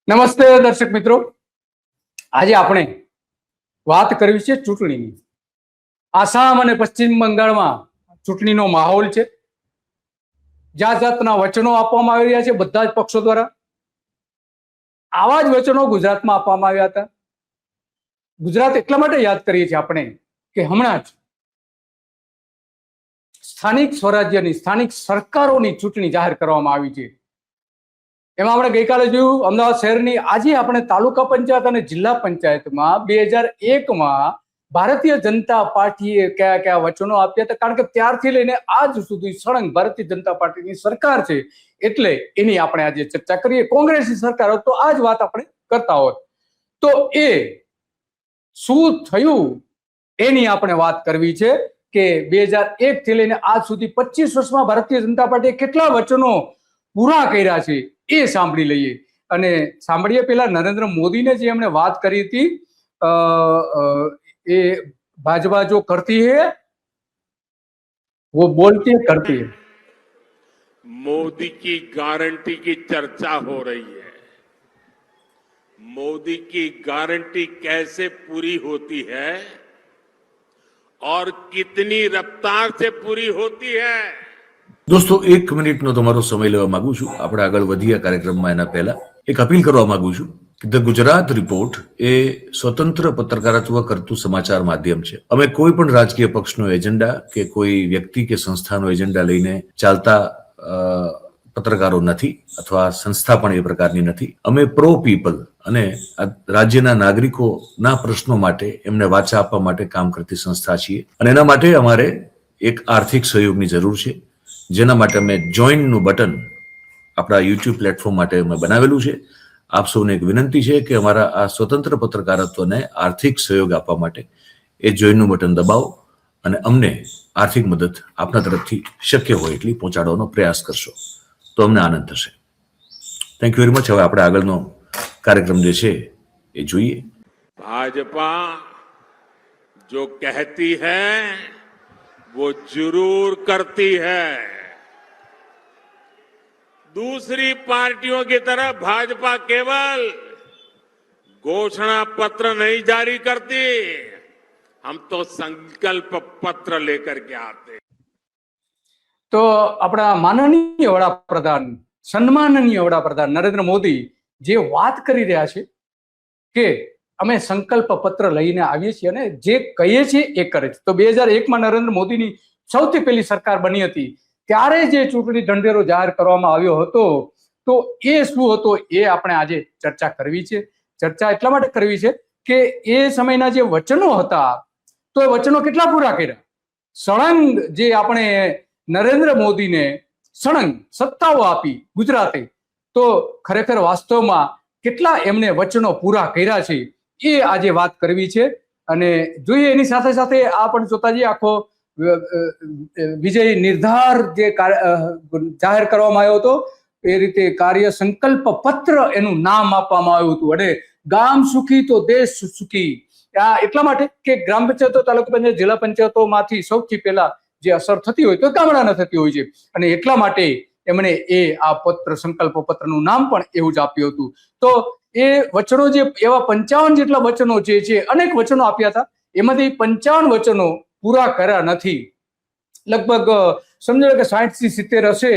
નમસ્તે દર્શક મિત્રો, આજે આપણે વાત કરવી છે ચૂંટણીની. આસામ અને પશ્ચિમ બંગાળમાં ચૂંટણીનો માહોલ છે. જાત જાતના વચનો આપવામાં આવી રહ્યા છે બધા જ પક્ષો દ્વારા. આવા જ વચનો ગુજરાતમાં આપવામાં આવ્યા હતા. ગુજરાત એટલા માટે યાદ કરીએ છીએ આપણે કે હમણાં જ સ્થાનિક સ્વરાજ્યની સ્થાનિક સરકારોની ચૂંટણી જાહેર કરવામાં આવી છે. એમાં આપણે ગઈકાલે જોયું અમદાવાદ શહેરની. આજે આપણે તાલુકા પંચાયત અને જિલ્લા પંચાયતમાં 2001માં ભારતીય જનતા પાર્ટીએ કયા કયા વચનો આપ્યા હતા, કારણ કે ત્યારથી લઈને આજ સુધી સળંગ ભારતીય જનતા પાર્ટીની સરકાર છે, એટલે એની આપણે આજે ચર્ચા કરીએ. કોંગ્રેસની સરકાર હોત તો આ જ વાત આપણે કરતા હોત. તો એ શું થયું એની આપણે વાત કરવી છે કે 2001 થી લઈને આજ સુધી 25 વર્ષમાં ભારતીય જનતા પાર્ટીએ કેટલા વચનો પૂરા કર્યા છે એ સાંભળી લઈએ. અને સાંભળીએ પહેલા નરેન્દ્ર મોદીને જે એમણે વાત કરી હતી, એ भाजपा जो करती है वो बोलती है करती है. मोदी की गारंटी की चर्चा हो रही है. मोदी की गारंटी कैसे पूरी होती है और कितनी रफ्तार से पूरी होती है. દોસ્તો, 1 મિનિટનો તમારો સમય લેવા માંગુ છું. આપણે આગળ વધીએ કાર્યક્રમમાં એના પહેલા એક અપીલ કરવા માંગુ છું કે ધ ગુજરાત રિપોર્ટ એ સ્વતંત્ર પત્રકારત્વ કરતું સમાચાર માધ્યમ છે. અમે કોઈ પણ રાજકીય પક્ષનો એજન્ડા કે કોઈ વ્યક્તિ કે સંસ્થાનો એજન્ડા લઈને ચાલતા પત્રકારો નથી, અથવા સંસ્થા પણ એ પ્રકારની નથી. અમે પ્રો પીપલ અને રાજ્યના નાગરિકોના પ્રશ્નો માટે એમને વાચા આપવા માટે કામ કરતી સંસ્થા છીએ, અને એના માટે અમારે એક આર્થિક સહયોગની જરૂર છે, જેના માટે અમે જોઈનનું બટન આપણા યુટ્યુબ પ્લેટફોર્મ માટે અમે બનાવેલું છે. આપ સૌને એક વિનંતી છે કે અમારા આ સ્વતંત્ર પત્રકારત્વને આર્થિક સહયોગ આપવા માટે એ જોઈનનું બટન દબાવો અને અમને આર્થિક મદદ આપના તરફથી શક્ય હોય એટલી પહોંચાડવાનો પ્રયાસ કરશો તો અમને આનંદ થશે. Thank you very much. હવે આપણે આગળનો કાર્યક્રમ જે છે એ જોઈએ. भाजपा जो कहती है वो जरूर करती है. दूसरी पार्टियों की तरह भाजपा केवल घोषणा पत्र नहीं जारी करती, हम तो संकल्प पत्र लेकर के आते. તો આપણા માનનીય વડાપ્રધાન, સન્માનનીય વડાપ્રધાન નરેન્દ્ર મોદી જે વાત કરી રહ્યા છે કે અમે સંકલ્પ પત્ર લઈને આવીએ છીએ અને જે કહીએ છીએ એ કરે છે. તો 2001માં નરેન્દ્ર મોદીની સૌથી પહેલી સરકાર બની હતી, ત્યારે જે ચૂંટણી ઢંઢેરો જાહેર કરવામાં આવ્યો હતો, તો એ શું હતો એ આપણે આજે ચર્ચા કરવી છે. ચર્ચા એટલા માટે કરવી છે કે એ સમયના જે વચનો હતા, તો એ વચનો કેટલા પૂરા કર્યા. સળંગ જે આપણે નરેન્દ્ર મોદીને સળંગ સત્તાઓ આપી ગુજરાતે, તો ખરેખર વાસ્તવમાં કેટલા એમને વચનો પૂરા કર્યા છે એ આજે વાત કરવી છે. અને જોઈએ એની સાથે સાથે આ પણ જોતા જઈએ, આખો વિજય નિર્ધાર જે જાહેર કરવામાં આવ્યો હતો, એ રીતે કાર્ય સંકલ્પ પત્ર એનું નામ આપવામાં આવ્યું હતું. અને ગામ સુખી તો દેશ સુખી, એટલા માટે કે ગ્રામ પંચાયતો, તાલુકા પંચાયત, જિલ્લા પંચાયતોમાંથી સૌથી પહેલા જે અસર થતી હોય તો ગામડાને થતી હોય છે, અને એટલા માટે એમણે આ પત્ર સંકલ્પ પત્રનું નામ પણ એવું જ આપ્યું હતું. તો એ વચનો જે એવા 55 જેટલા વચનો જે છે, અનેક વચનો આપ્યા હતા, એમાંથી 55 વચનો પૂરા કર્યા નથી. લગભગ સમજો કે 60 થી 70 હશે.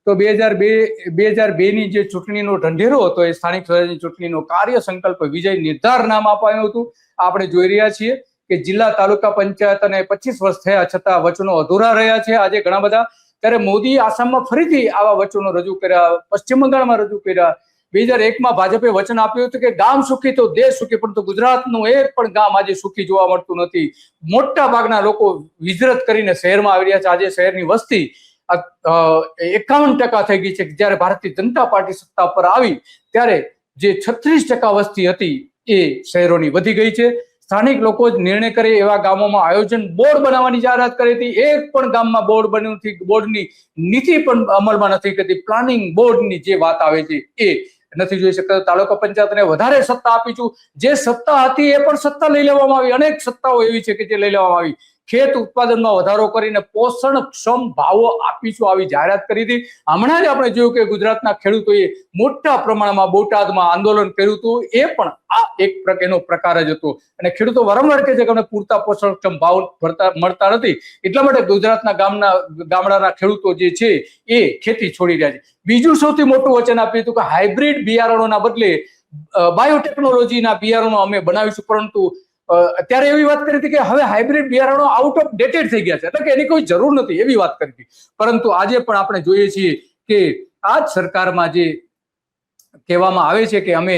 તો 2002ની જે ચૂંટણીનો ઢંઢેરો હતો, એ સ્થાનિક સ્વરાજ્યની ચૂંટણીનો કાર્ય સંકલ્પ વિજય નિર્ધાર નામ આપ્યું હતું. આપણે જોઈ રહ્યા છીએ કે જિલ્લા તાલુકા પંચાયત અને 25 વર્ષ થયા છતાં વચનો અધૂરા રહ્યા છે આજે ઘણા બધા. ત્યારે મોદી આસામમાં ફરીથી આવા વચનો રજૂ કર્યા, પશ્ચિમ બંગાળમાં રજૂ કર્યા. 2001માં ભાજપે વચન આપ્યું હતું કે ગામ સુખી તો દેશ સુખી, પરંતુ ગુજરાતનું એક પણ ગામ આજે સુખી જોવા મળતું નથી. મોટા ભાગના લોકો હિજરત કરીને શહેરમાં આવી રહ્યા છે. આજે શહેરની વસ્તી 51% થઈ ગઈ છે. જ્યારે ભારતીય જનતા પાર્ટી સત્તા પર આવી ત્યારે જે 36% વસ્તી હતી એ શહેરોની વધી ગઈ છે. સ્થાનિક લોકો જ નિર્ણય કરે એવા ગામોમાં આયોજન બોર્ડ બનાવવાની જાહેરાત કરી હતી. એક પણ ગામમાં બોર્ડ બન્યું નથી, બોર્ડની નીતિ પણ અમલમાં નથી કરતી. પ્લાનિંગ બોર્ડની જે વાત આવે છે એ નથી જોઈ શકતા. તાલુકા પંચાયતને વધારે સત્તા આપી છું, જે સત્તા હતી એ પણ સત્તા લઈ લેવામાં આવી. અનેક સત્તાઓ એવી છે કે જે લઈ લેવામાં આવી. ખેત ઉત્પાદનમાં વધારો કરીને પોષણક્ષમ ભાવો આપીશું આવી જાહેરાત કરી હતી. હમણાં જ આપણે જોયું કે ગુજરાતના ખેડૂતોએ મોટા પ્રમાણમાં બોટાદમાં આંદોલન કર્યું હતું. એ પણ આ એક એનો પ્રકાર જ હતો અને ખેડૂતો વારંવાર કહે છે કે અમને પૂરતા પોષણક્ષમ ભાવ મળતા નથી, એટલા માટે ગુજરાતના ગામડાના ખેડૂતો જે છે એ ખેતી છોડી રહ્યા છે. બીજું સૌથી મોટું વચન આપ્યું હતું કે હાઇબ્રિડ બિયારણોના બદલે બાયોટેકનોલોજીના બિયારણો અમે બનાવીશું, પરંતુ અત્યારે એવી વાત કરી હતી કે હવે હાઇબ્રિડ બિયારણો આઉટ ઓફ ડેટેડ થઈ ગયા છે, એટલે કે એની કોઈ જરૂર નથી એવી વાત કરી હતી. પરંતુ આજે પણ આપણે જોઈએ છીએ કે આ જ સરકારમાં જે કહેવામાં આવે છે કે અમે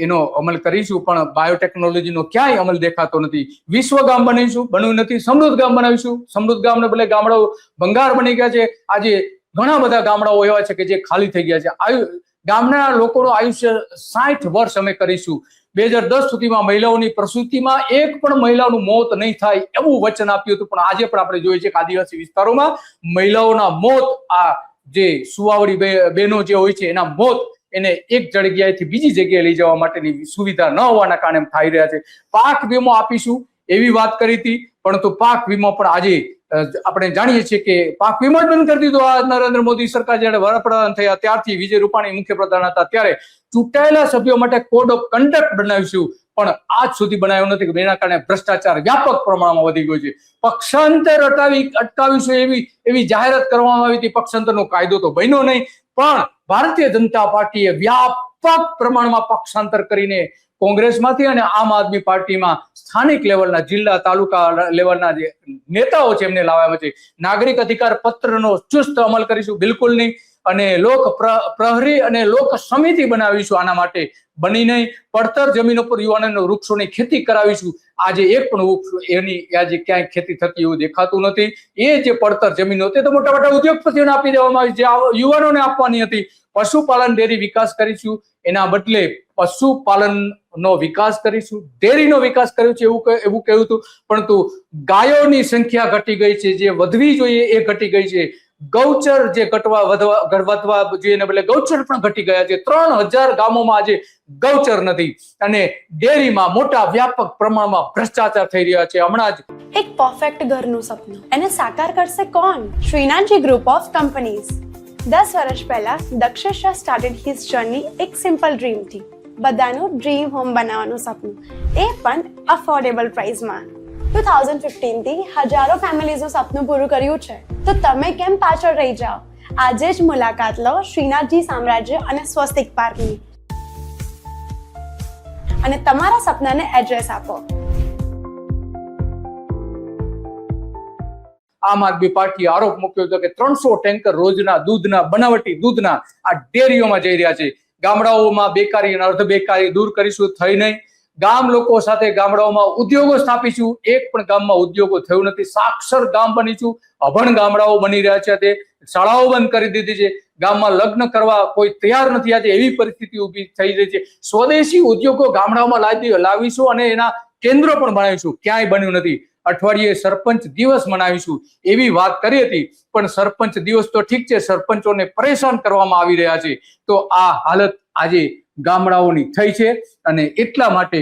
એનો અમલ કરીશું, પણ બાયોટેકનોલોજીનો ક્યાંય અમલ દેખાતો નથી. વિશ્વ ગામ બનીશું, બન્યું નથી. સમૃદ્ધ ગામ બનાવીશું, સમૃદ્ધ ગામને બદલે ગામડાઓ ભંગાર બની ગયા છે. આજે ઘણા બધા ગામડાઓ એવા છે કે જે ખાલી થઈ ગયા છે. ગામના લોકોનું આયુષ્ય 60 વર્ષ અમે કરીશું. 2010 સુધીમાં મહિલાઓની પ્રસૂતિમાં એક પણ મહિલાનું મોત નહીં થાય એવું વચન આપ્યું હતું, પણ આજે પણ આપણે જોઈએ છીએ કે આદિવાસી વિસ્તારોમાં મહિલાઓના મોત, આ જે સુવાવડી બહેનો જે હોય છે એના મોત એને એક જગ્યાએથી બીજી જગ્યાએ લઈ જવા માટેની સુવિધા ન હોવાના કારણે થઈ રહ્યા છે. પાક વીમો આપીશું એવી વાત કરી હતી, પરંતુ પાક વીમો પણ આજે આપણે જાણીએ છીએ કે પાક વીમો જ બંધ કરી દીધો. આ નરેન્દ્ર મોદી સરકાર જયારે વડાપ્રધાન થયા ત્યારથી વિજય રૂપાણી મુખ્યપ્રધાન હતા ત્યારે ચૂંટાયેલા સભ્યો માટે કોડ ઓફ કન્ડક્ટ બનાવીશું, પણ આજ સુધી બનાવ્યો નથી. એના કારણે ભ્રષ્ટાચાર વ્યાપક પ્રમાણમાં વધી ગયો છે. પક્ષાંતર અટકાવીશું એવી જાહેરાત કરવામાં આવી હતી. પક્ષાંતરનો કાયદો તો બન્યો નહીં, પણ ભારતીય જનતા પાર્ટીએ વ્યાપક પ્રમાણમાં પક્ષાંતર કરીને કોંગ્રેસમાંથી અને આમ આદમી પાર્ટીમાં સ્થાનિક લેવલના જિલ્લા તાલુકા લેવલના જે નેતાઓ છે એમને લાવ્યા છે. નાગરિક અધિકાર પત્રનો ચુસ્ત અમલ કરીશું, બિલકુલ નહીં. અને લોક પ્રહરી અને લોક સમિતિ બનાવીશું આના માટે, બની નહીં. પડતર જમીનો પર યુવાનોને વૃક્ષોની ખેતી કરાવીશું. આજે એક પણ વૃક્ષ એની આજે ક્યાંય ખેતી થતી એવું દેખાતું નથી. એ જે પડતર જમીનો તે તો મોટા મોટા ઉદ્યોગપતિઓને આપી દેવામાં આવી, જે યુવાનોને આપવાની હતી. પશુપાલન ડેરી વિકાસ કરીશું, એના બદલે પશુપાલનનો વિકાસ કરીશું, ડેરીનો વિકાસ કર્યો છે એવું કહ્યું હતું, પરંતુ ગાયોની સંખ્યા ઘટી ગઈ છે. જે વધવી જોઈએ એ ઘટી ગઈ છે. ગૌચર જે વધવા જોઈએ ને બદલે ગૌચર પણ ઘટી ગયા છે. 3000 ગામોમાં આજે ગૌચર નથી અને ડેરીમાં મોટા વ્યાપક પ્રમાણમાં ભ્રષ્ટાચાર થઈ રહ્યા છે. હમણાં જ એક પરફેક્ટ ઘરનું સપનું એને સાકાર કરશે કોણ? Shrinathji group of companies. 10 વર્ષ પહેલા Dakshesh Shah started his journey એક સિમ્પલ ડ્રીમ થી. બધાનું ડ્રીમ હોમ બનાવવાનું સપનું, એ પણ અફોર્ડેબલ પ્રાઇસમાં. 2015 થી હજારો ફેમિલીઝનું સપનું પૂરું કર્યું છે, તો તમે કેમ પાછળ રહી જાઓ? આજે જ મુલાકાત લો શ્રીનાથજી સામ્રાજ્ય અને સ્વસ્તિક પાર્કની અને તમારા સપનાને એડ્રેસ આપો. આમ આદમી પાર્ટીએ આરોપ મૂક્યો હતો કે 300 ટેન્કર રોજના બનાવટી દૂધના આ ડેરીઓમાં જઈ રહ્યા છે. ગામડાઓમાં બેકારી અને અર્ધ બેકારી દૂર કરીશું, થઈ નહીં. ગામ લોકો સાથે ગામડાઓમાં ઉદ્યોગો સ્થાપીશું, એક પણ ગામમાં ઉદ્યોગો થયું નથી. સાક્ષર ગામ બનીશું, અભણ ગામડાઓ બની રહ્યા છે. તે શાળાઓ બંધ કરી દીધી છે. ગામમાં લગ્ન કરવા કોઈ તૈયાર નથી. આજે એવી પરિસ્થિતિ ઊભી થઈ રહી છે. સ્વદેશી ઉદ્યોગો ગામડાઓમાં લાવીશું અને એના કેન્દ્રો પણ બનાવીશું, ક્યાંય બન્યું નથી. અઠવાડિયે સરપંચ દિવસ મનાવીશું એવી વાત કરી હતી, પણ સરપંચ દિવસ તો ઠીક છે, સરપંચોને પરેશાન કરવામાં આવી રહ્યા છે. તો આ હાલત આજે ગામડાઓની થઈ છે અને એટલા માટે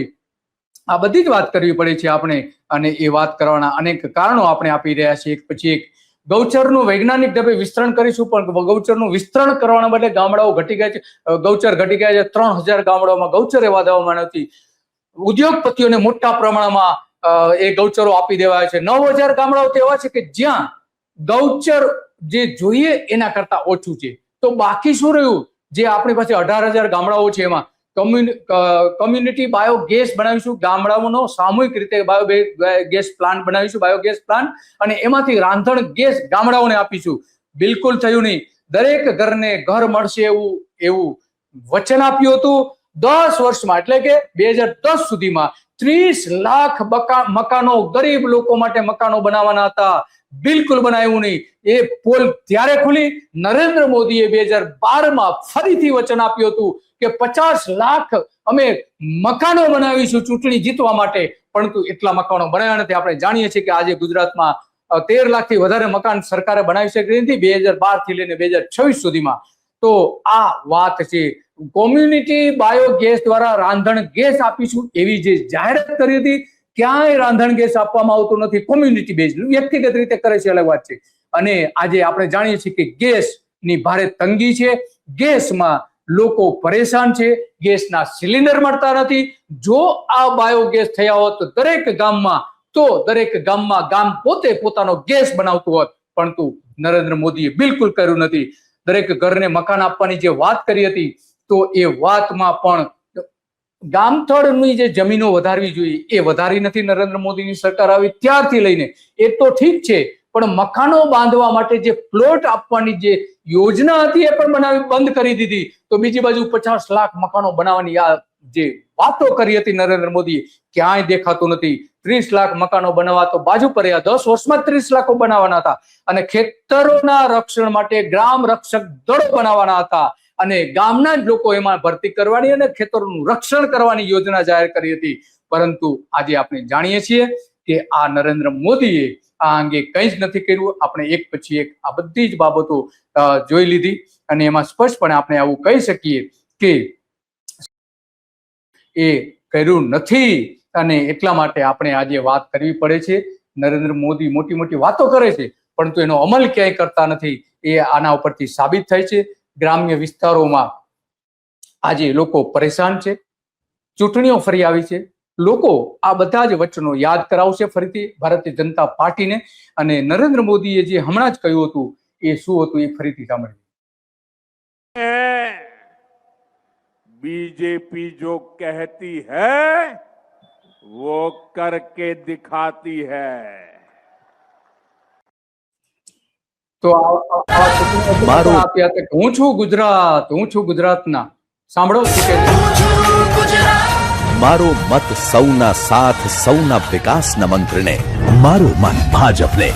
આ બધી જ વાત કરવી પડે છે આપણે, અને એ વાત કરવાના અનેક કારણો આપણે આપી રહ્યા છીએ એક પછી એક. ગૌચરનું વૈજ્ઞાનિક ઢબે વિસ્તરણ કરીશું, પણ ગૌચરનું વિસ્તરણ કરવાના બદલે ગામડાઓ ઘટી ગયા છે. ગૌચર ઘટી ગયા છે. 3000 ગામડાઓમાં ગૌચર એવા દેવામાં નથી. ઉદ્યોગપતિઓને મોટા પ્રમાણમાં એ ગૌચરો આપી દેવાય છે. 9000 ગામડાઓ તો એવા છે કે જ્યાં ગૌચર જે જોઈએ એના કરતા ઓછું છે. તો બાકી શું રહ્યું? જે આપણી પાસે 18000 ગામડાઓ છે એમાં કમ્યુનિટી બાયોગેસ બનાવીશું. ગામડાઓનો સામૂહિક રીતે બાયોગેસ પ્લાન્ટ બનાવીશું, બાયોગેસ પ્લાન્ટ, અને એમાંથી રાંધણ ગેસ ગામડાઓને આપીશું. બિલકુલ થયું નહીં. દરેક ઘરને ઘર મળશે એવું વચન આપ્યું હતું. 10 વર્ષમાં એટલે કે 2010 સુધીમાં 30 લાખ મકાનો ગરીબ લોકો માટે મકાનો બનાવવાના હતા. બિલકુલ બનાવ્યું નહીં. એ પોલ ત્યારે ખુલી. નરેન્દ્ર મોદીએ 2012માં ફરીથી વચન આપ્યું હતું કે 50 લાખ અમે મકાનો બનાવીશું ચૂંટણી જીતવા માટે, પરંતુ એટલા મકાનો બનાવ્યા નથી. આપણે જાણીએ છીએ કે આજે ગુજરાતમાં 13 લાખથી વધારે મકાન સરકારે બનાવી શકી નથી 2012 થી લઈને 2026 સુધીમાં. તો આ વાત છે. કોમ્યુનિટી બાયોગેસ દ્વારા રાંધણ ગેસ આપીશું એવી જે જાહેરાત કરી હતી ક્યાંય રાંધણ ગેસ આપવામાં આવતો નથી. કોમ્યુનિટી બેઝ વ્યક્તિગત રીતે કરે છે, અલગ વાત છે. અને આજે આપણે જાણીએ છીએ કે ગેસની ભારે તંગી છે, ગેસમાં લોકો પરેશાન છે, ગેસના સિલિન્ડર મળતા નથી. જો આ બાયોગેસ થયા હોત તો દરેક ગામમાં ગામ પોતે પોતાનો ગેસ બનાવતું હોત, પરંતુ નરેન્દ્ર મોદીએ બિલકુલ કર્યું નથી. દરેક ઘરને મકાન આપવાની જે વાત કરી હતી, તો એ વાતમાં પણ ગામથળની જે જમીનો વધારવી જોઈએ એ વધારી નથી. નરેન્દ્ર મોદીની સરકાર આવી ત્યારથી લઈને એ તો ઠીક છે, પણ મકાનો બાંધવા માટે જે પ્લોટ આપવાની જે યોજના હતી એ પણ બંધ કરી દીધી. તો બીજી બાજુ 50 લાખ મકાનો બનાવવાની આ જે વાતો કરી હતી નરેન્દ્ર મોદીએ, ક્યાંય દેખાતું નથી. 30 લાખ મકાનો બનાવવા તો બાજુ પર 10 વર્ષમાં 30 લાખો બનાવવાના હતા. અને ખેતરોના રક્ષણ માટે ગ્રામ રક્ષક દળો બનાવવાના હતા, અને ગામના જ લોકો એમાં ભરતી કરવાની અને ખેતરોનું રક્ષણ કરવાની યોજના જાહેર કરી હતી. પરંતુ આજે આપણે જાણીએ છીએ કે આ નરેન્દ્ર મોદીએ આ અંગે કંઈ જ નથી કર્યું. આપણે એક પછી એક આ બધી જ બાબતો જોઈ લીધી, અને એમાં સ્પષ્ટપણે આપણે આવું કહી શકીએ કે એ કર્યું નથી. અને એટલા માટે આપણે આજે વાત કરવી પડે છે. નરેન્દ્ર મોદી મોટી મોટી વાતો કરે છે, પરંતુ એનો અમલ ક્યાંય કરતા નથી. એ આના ઉપરથી સાબિત થાય છે. ગ્રામ્ય વિસ્તારોમાં આજે લોકો પરેશાન છે, ચૂંટણીઓ ફરી આવી છે. લોકો આ બધા જ વચનો યાદ કરાવશે ફરીથી ભારતીય જનતા પાર્ટીને. અને નરેન્દ્ર મોદીએ જે હમણાં જ કહ્યું હતું એ શું હતું એ ફરીથી સાંભળીએ. बीजेपी जो कहती है वो करके दिखाती है. તો આપ્યા હતા કે હું છું ગુજરાતના. સાંભળો શું કહે છે. મારો મત સૌના સાથ સૌના વિકાસના મંત્રને, મારો મત ભાજપને.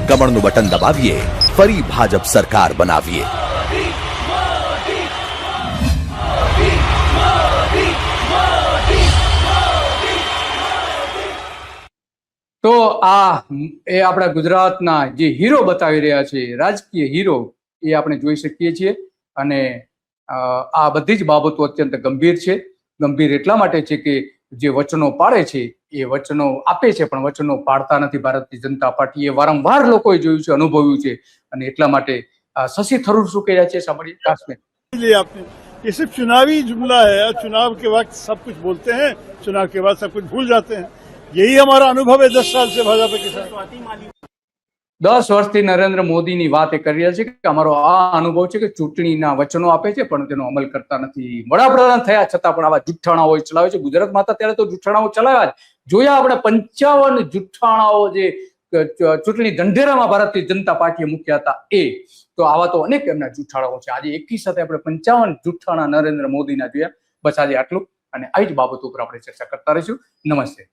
કમળનું બટન દબાવીએ, ફરી ભાજપ સરકાર બનાવીએ. તો આ એ આપણા ગુજરાતના જે હીરો બતાવી રહ્યા છે, રાજકીય હીરો, એ આપણે જોઈ શકીએ છીએ. અને આ બધી જ બાબતો અત્યંત ગંભીર છે. ગંભીર એટલા માટે છે કે જે વચનો પાડે છે એ વચનો આપે છે, પણ વચનો પાડતા નથી ભારતીય જનતા પાર્ટી. એ વારંવાર લોકોએ જોયું છે, અનુભવ્યું છે. અને એટલા માટે શશી થરૂર શું કહ્યા છે સાંભળીએ. કાશ્મીર ये सिर्फ चुनावी जुमला है. चुनाव के वक्त सब कुछ बोलते हैं, चुनाव के बाद सब कुछ भूल जाते हैं. यही हमारा अनुभव है 10 साल से भाजपा के साथ. 10 વર્ષથી નરેન્દ્ર મોદીની વાત એ કરી રહ્યા છે કે અમારો આ અનુભવ છે કે ચૂંટણીના વચનો આપે છે પણ તેનો અમલ કરતા નથી. વડાપ્રધાન થયા છતાં પણ આવા જુઠ્ઠાણાઓ ચલાવે છે. ગુજરાતમાં હતા ત્યારે તો જુઠ્ઠાણાઓ ચલાવ્યા જ જોયા આપણે. 55 જુઠ્ઠાણાઓ જે ચૂંટણી ઢંઢેરામાં ભારતીય જનતા પાર્ટીએ મૂક્યા હતા એ. તો આવા તો અનેક એમના જુઠ્ઠાણાઓ છે. આજે એકી સાથે આપણે 55 જુઠ્ઠાણા નરેન્દ્ર મોદીના જોયા. બસ આજે આટલું, અને આવી જ બાબતો ઉપર આપણે ચર્ચા કરતા રહીશું. નમસ્તે.